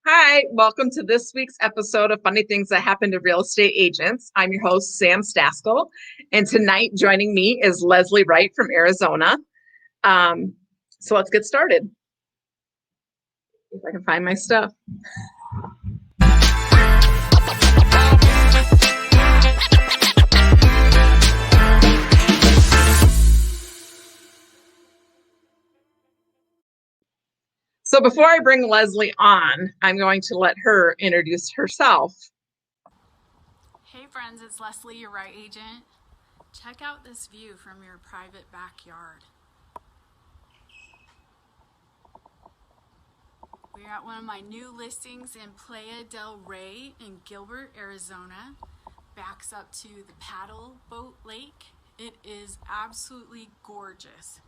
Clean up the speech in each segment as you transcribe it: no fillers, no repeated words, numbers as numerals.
Hi, welcome to this week's episode of Funny Things That Happen to Real Estate Agents. I'm your host, Sam Staskell, and tonight joining me is Leslie Wright from Arizona. So let's get started. If I can find my stuff. So before I bring Leslie on, I'm going to let her introduce herself. Hey friends, it's Leslie, your Wright agent. Check out this view from your private backyard. We're at one of my new listings in Playa del Rey in Gilbert, Arizona. Backs up to the paddle boat lake. It is absolutely gorgeous.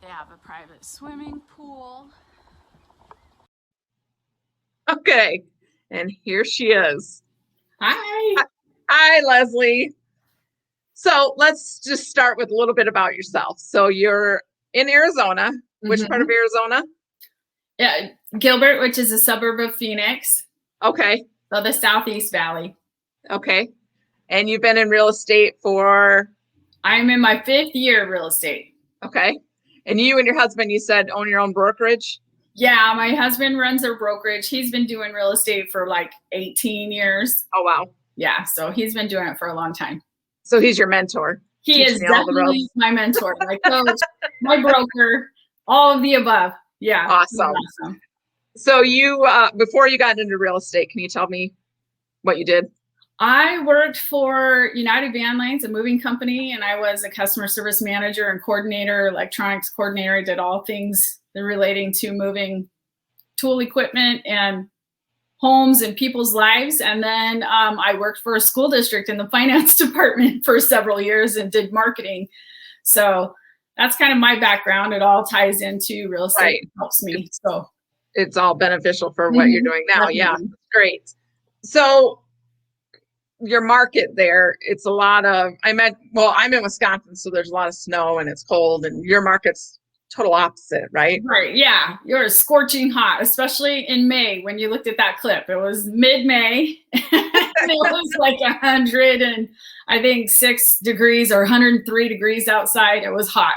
They have a private swimming pool. Okay, and here she is. Hi. Hi, Leslie. So let's just start with a little bit about yourself. So you're in Arizona. Which part of Arizona? Yeah, Gilbert, which is a suburb of Phoenix. Okay. So the Southeast Valley. Okay. And you've been in real estate for? I'm in my 5th year of real estate. Okay. And you and your husband, you said, own your own brokerage? Yeah, my husband runs a brokerage. He's been doing real estate for like 18 years. Oh, wow. Yeah, so he's been doing it for a long time. So he's your mentor? He is definitely my mentor, my coach, my broker, all of the above. Yeah. Awesome. So you, before you got into real estate, can you tell me what you did? I worked for United Van Lanes, a moving company, and I was a customer service manager and coordinator, electronics coordinator. I did all things relating to moving tool equipment and homes and people's lives. And then I worked for a school district in the finance department for several years and did marketing. So that's kind of my background. It all ties into real estate. Right. It helps me. So it's all beneficial for what you're doing now. Definitely. Yeah, great. So your market there, it's a lot of, I'm in Wisconsin, so there's a lot of snow and it's cold, and your market's total opposite, right? Right. Yeah. You're scorching hot, especially in May. When you looked at that clip, it was mid-May and it was like 100 and I think 6 degrees or 103 degrees outside. It was hot.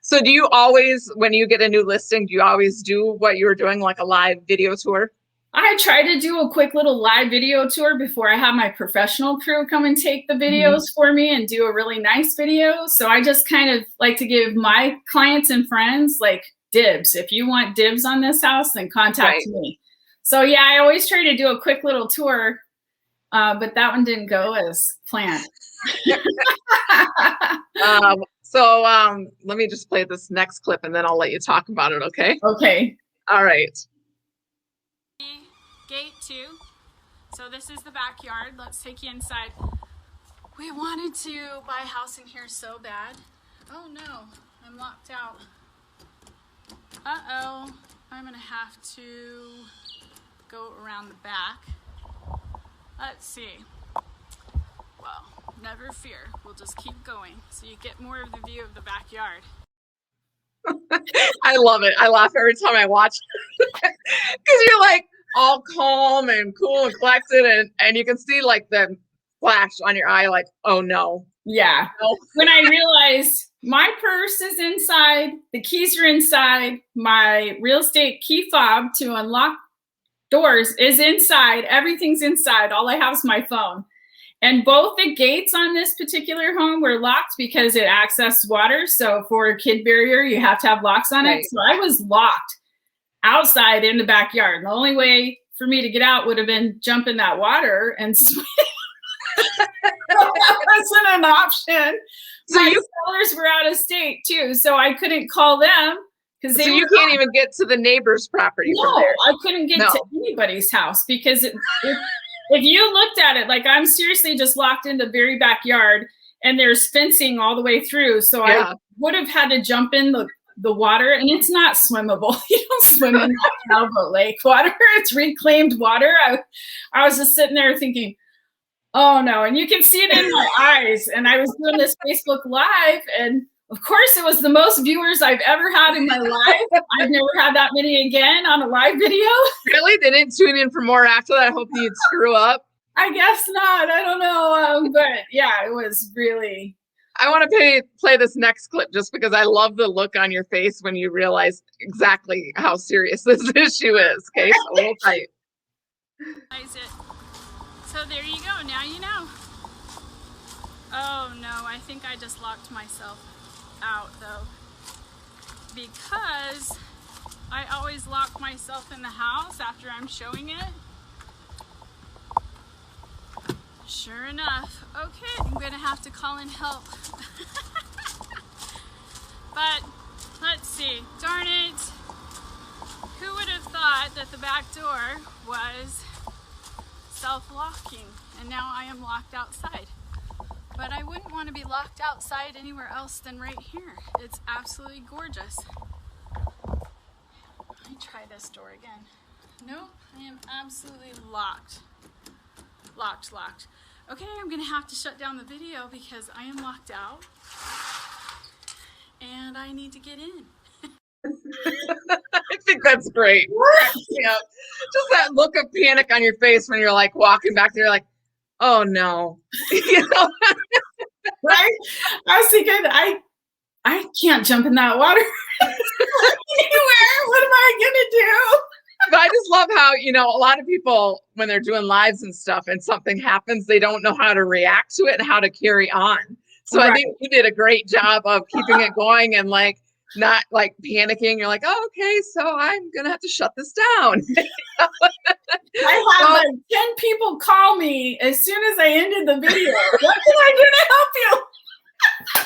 So do you always, when you get a new listing, do you always do what you were doing, like a live video tour? I try to do a quick little live video tour before I have my professional crew come and take the videos for me and do a really nice video. So I just kind of like to give my clients and friends like dibs. If you want dibs on this house, then contact me. So yeah, I always try to do a quick little tour, but that one didn't go as planned. So let me just play this next clip and then I'll let you talk about it, okay? Okay. All right. Gate 2. So this is the backyard. Let's take you inside. We wanted to buy a house in here so bad. Oh no, I'm locked out. Uh-oh, I'm gonna have to go around the back. Let's see. Well, never fear, we'll just keep going so you get more of the view of the backyard. I love it. I laugh every time I watch because you're like all calm and cool and collected, and you can see like the flash on your eye, like, oh no. Yeah. No. When I realized my purse is inside, the keys are inside, my real estate key fob to unlock doors is inside, everything's inside. All I have is my phone. And both the gates on this particular home were locked because it accessed water. So for a kid barrier, you have to have locks on it. So I was locked outside in the backyard. And the only way for me to get out would have been jump in that water and swim. That wasn't an option. So my sellers were out of state too, so I couldn't call them because they. So you can't even get to the neighbor's property. No, I couldn't get to anybody's house because if you looked at it, like I'm seriously just locked in the very backyard, and there's fencing all the way through. So I would have had to jump in the water, and it's not swimmable. You don't swim in that Calvo Lake water. It's reclaimed water. I was just sitting there thinking, oh no, and you can see it in my eyes. And I was doing this Facebook Live, and Of course, it was the most viewers I've ever had in my life. I've never had that many again on a live video. Really? They didn't tune in for more after that? I hope you'd screw up. I guess not. I don't know. But yeah, it was really. I want to play this next clip just because I love the look on your face when you realize exactly how serious this issue is. Okay, so hold tight. So there you go. Now you know. Oh no, I think I just locked myself out though, because I always lock myself in the house after I'm showing it. Sure enough. Okay, I'm gonna have to call in help. But let's see, darn it, who would have thought that the back door was self-locking, and now I am locked outside. But I wouldn't want to be locked outside anywhere else than right here. It's absolutely gorgeous. Let me try this door again. Nope, I am absolutely locked. Locked. Okay, I'm gonna have to shut down the video because I am locked out and I need to get in. I think that's great. Yeah. Just that look of panic on your face when you're like walking back there, like, oh no. You know? Right? I was thinking, I can't jump in that water anywhere. What am I gonna do? But I just love how, you know, a lot of people, when they're doing lives and stuff and something happens, they don't know how to react to it and how to carry on. So right. I think you did a great job of keeping it going and like not like panicking. You're like, oh, okay, so I'm going to have to shut this down. I had like 10 people call me as soon as I ended the video. What can I do to help you?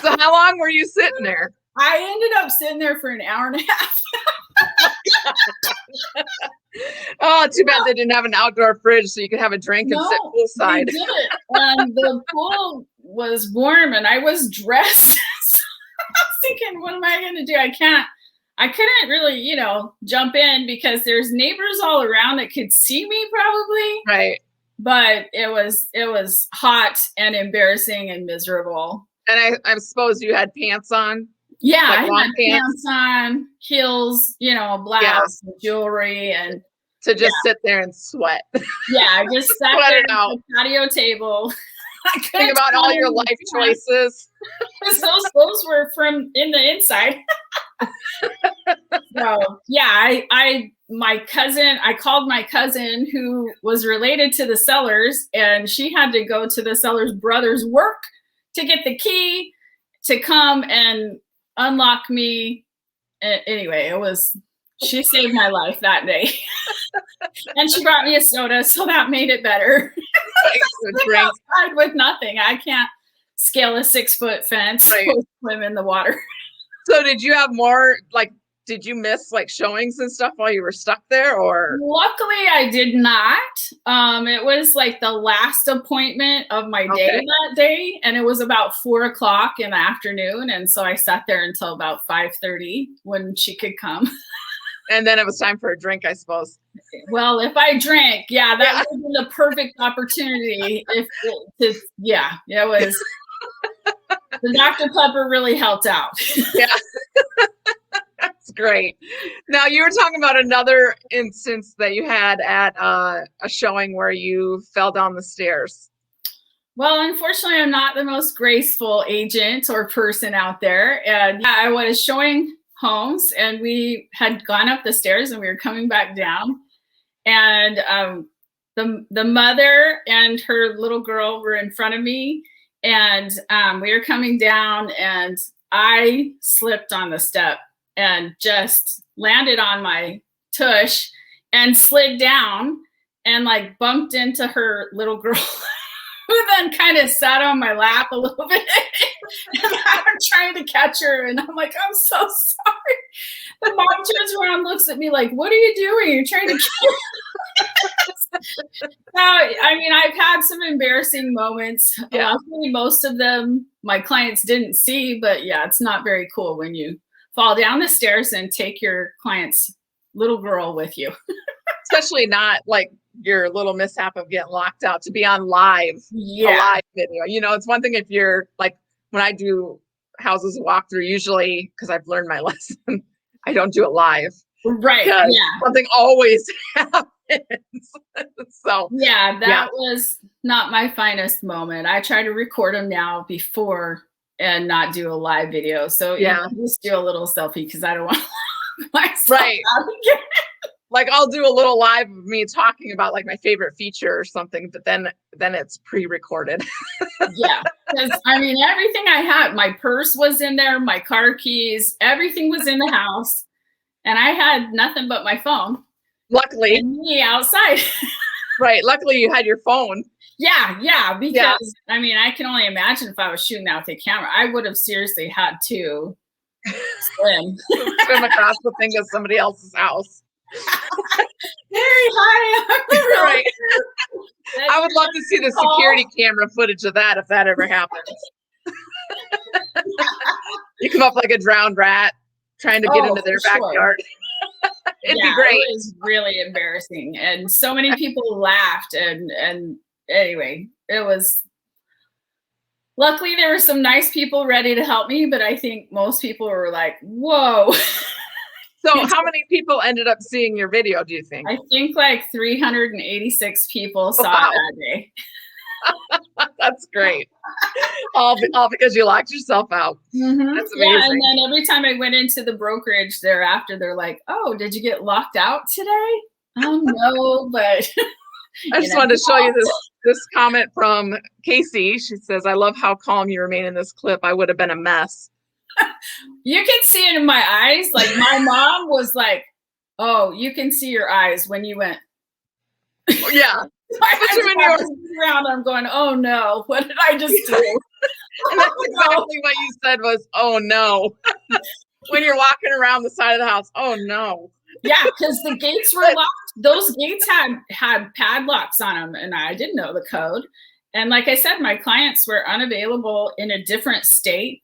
So how long were you sitting there? I ended up sitting there for an hour and a half. Oh, too bad they didn't have an outdoor fridge so you could have a drink and sit poolside. They didn't. And the pool was warm and I was dressed. So I was thinking, what am I going to do? I couldn't really, you know, jump in because there's neighbors all around that could see me probably. Right. But it was hot and embarrassing and miserable. And I suppose you had pants on. Yeah, like I had pants on, heels, you know, a blouse, and jewelry, and to just sit there and sweat. Yeah, I just sat there at the patio table. Think about all your life choices. Those were from in the inside. So yeah, I called my cousin who was related to the sellers, and she had to go to the seller's brother's work to get the key to come and unlock me. Anyway, she saved my life that day. And she brought me a soda, so that made it better. Outside with nothing. I can't scale a 6-foot fence or swim in the water. So did you have more, like, did you miss like showings and stuff while you were stuck there, or? Luckily I did not. It was like the last appointment of my day that day, and it was about 4:00 in the afternoon. And so I sat there until about 5:30 when she could come. And then it was time for a drink, I suppose. Well, if I drank, that would have been the perfect opportunity. It was. The Dr. Pepper really helped out. Yeah. That's great. Now you were talking about another instance that you had at a showing where you fell down the stairs. Well, unfortunately, I'm not the most graceful agent or person out there. And I was showing homes, and we had gone up the stairs and we were coming back down. And the mother and her little girl were in front of me. And we were coming down, and I slipped on the step and just landed on my tush and slid down and like bumped into her little girl, who then kind of sat on my lap a little bit. And I'm trying to catch her, and I'm like, I'm so sorry. The mom turns around, looks at me like, what are you doing? You're trying to kill me. I mean, I've had some embarrassing moments. Yeah. Luckily, most of them my clients didn't see, but yeah, it's not very cool when you fall down the stairs and take your client's little girl with you. Especially not like your little mishap of getting locked out, to be on live, a live video. You know, it's one thing if you're like, when I do houses walk through, usually because I've learned my lesson, I don't do it live. Right. Because Yeah. something always happens. So yeah, that was not my finest moment. I try to record them now before and not do a live video. So just do a little selfie because I don't want to look myself out again. Like I'll do a little live of me talking about like my favorite feature or something, but then it's pre-recorded. Yeah, because I mean everything I had, my purse was in there, my car keys, everything was in the house, and I had nothing but my phone. Luckily, and me outside. Right. Luckily, you had your phone. Yeah. Because I mean, I can only imagine if I was shooting that with a camera, I would have seriously had to swim across the thing of somebody else's house. Very high. Right. I would love to see the security camera footage of that if that ever happens. You come up like a drowned rat trying to get into their backyard. It'd be great. It was really embarrassing, and so many people laughed. And anyway, it was. Luckily, there were some nice people ready to help me, but I think most people were like, "Whoa." So, how many people ended up seeing your video? Do you think? I think like 386 people saw it that day. That's great. all because you locked yourself out. Mm-hmm. That's amazing. Yeah, and then every time I went into the brokerage thereafter, they're like, "Oh, did you get locked out today?" No, but I just wanted to show you this comment from Casey. She says, "I love how calm you remain in this clip. I would have been a mess." You can see it in my eyes. Like my mom was like, "Oh, you can see your eyes when you went." Yeah. Around, I'm going, "Oh no, what did I just do?" And that's exactly what you said was, "Oh no." When you're walking around the side of the house, oh no. Yeah, because the gates were locked. Those gates had padlocks on them, and I didn't know the code. And like I said, my clients were unavailable in a different state.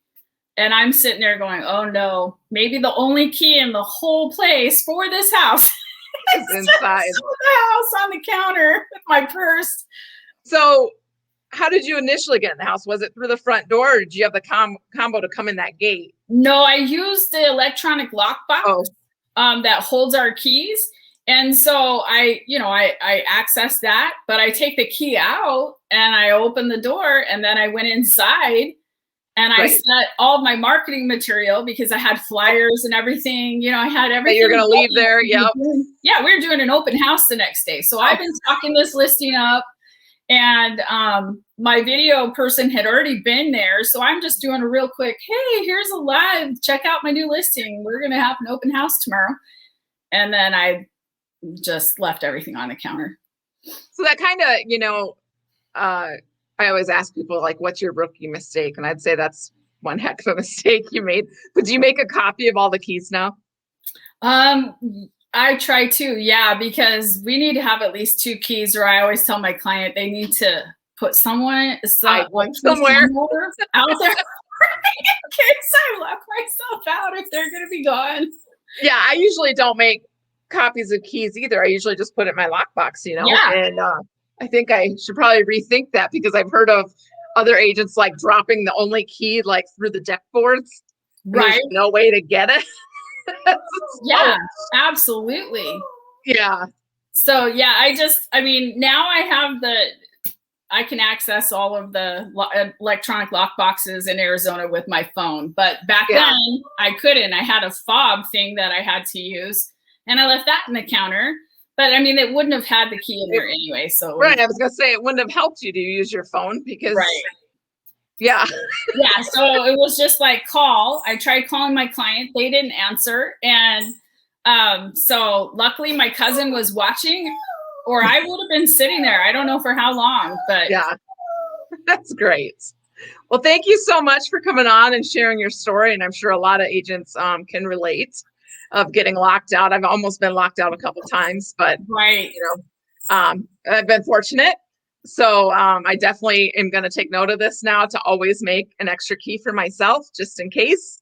And I'm sitting there going, "Oh no, maybe the only key in the whole place for this house is inside the house on the counter with my purse." So how did you initially get in the house? Was it through the front door, or did you have the combo to come in that gate? No, I used the electronic lockbox that holds our keys. And so I access that, but I take the key out and I open the door, and then I went inside. And I set all of my marketing material because I had flyers and everything. I had everything. That you're going to leave there. Yep. Yeah, we were doing an open house the next day. So I've been talking this listing up, and my video person had already been there. So I'm just doing a real quick, "Hey, here's a live. Check out my new listing. We're going to have an open house tomorrow." And then I just left everything on the counter. So that kind of, I always ask people, like, what's your rookie mistake? And I'd say that's one heck of a mistake you made. But do you make a copy of all the keys now? I try to, yeah, because we need to have at least 2 keys, or I always tell my client they need to put somewhere out there in case I lock myself out if they're going to be gone. Yeah, I usually don't make copies of keys either. I usually just put it in my lockbox, Yeah. And I think I should probably rethink that, because I've heard of other agents like dropping the only key like through the deck boards. Right. There's no way to get it. Yeah, absolutely. Yeah. So yeah, now I can access all of the electronic lock boxes in Arizona with my phone. But back then I couldn't. I had a fob thing that I had to use, and I left that in the counter. But it wouldn't have had the key in there anyway. So right, I was gonna say it wouldn't have helped you to use your phone because yeah. So it was just like call. I tried calling my client, they didn't answer, and so luckily my cousin was watching, or I would have been sitting there. I don't know for how long, but yeah, that's great. Well, thank you so much for coming on and sharing your story, and I'm sure a lot of agents can relate of getting locked out. I've almost been locked out a couple times, but I've been fortunate. So I definitely am going to take note of this now to always make an extra key for myself, just in case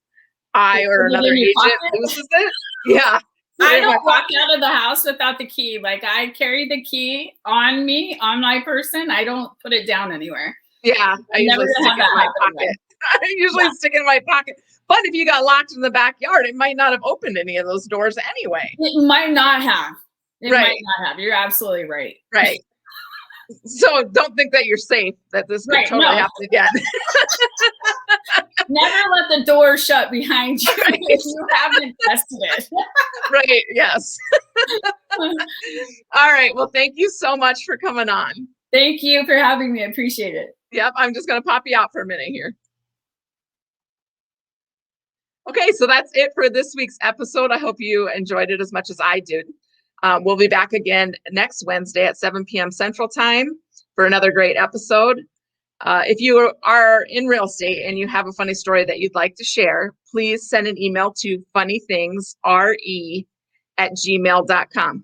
I or another agent loses it. Yeah. I don't walk out of the house without the key. Like I carry the key on me, on my person. I don't put it down anywhere. Yeah. I usually stick it in my pocket. I usually stick it in my pocket. But if you got locked in the backyard, it might not have opened any of those doors anyway. It might not have. It Right. might not have. You're absolutely right. Right. So don't think that you're safe, that this could Right, totally no. happen again. Never let the door shut behind you Right. if you haven't tested it. Right. Yes. All right. Well, thank you so much for coming on. Thank you for having me. I appreciate it. Yep. I'm just going to pop you out for a minute here. Okay. So that's it for this week's episode. I hope you enjoyed it as much as I did. We'll be back again next Wednesday at 7 p.m. Central Time for another great episode. If you are in real estate and you have a funny story that you'd like to share, please send an email to funnythingsre@gmail.com.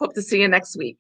Hope to see you next week.